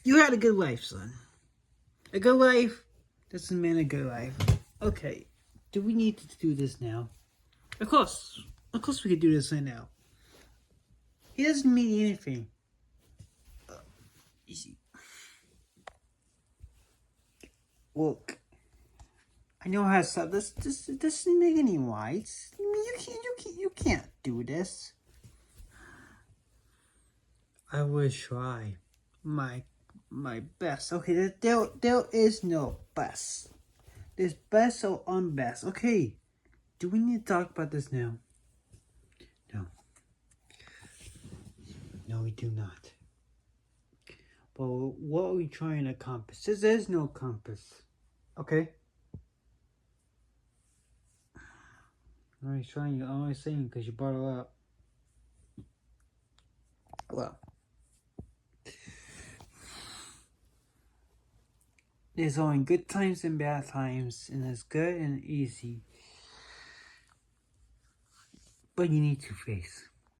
You had a good life, son. A good life doesn't mean a good life. Okay, do we need to do this now? Of course. Of course we could do this right now. He doesn't mean anything. Easy. Look, I know how to stop this. This doesn't make any wise. I mean, you can't do this. I will try my best. Okay, there is no best. There's best or unbest. Okay, do we need to talk about this now? No. No, we do not. But what are we trying to accomplish? There is no compass. Okay? I'm only saying because you brought it up. Well, there's only good times and bad times, and it's good and easy. But you need to face.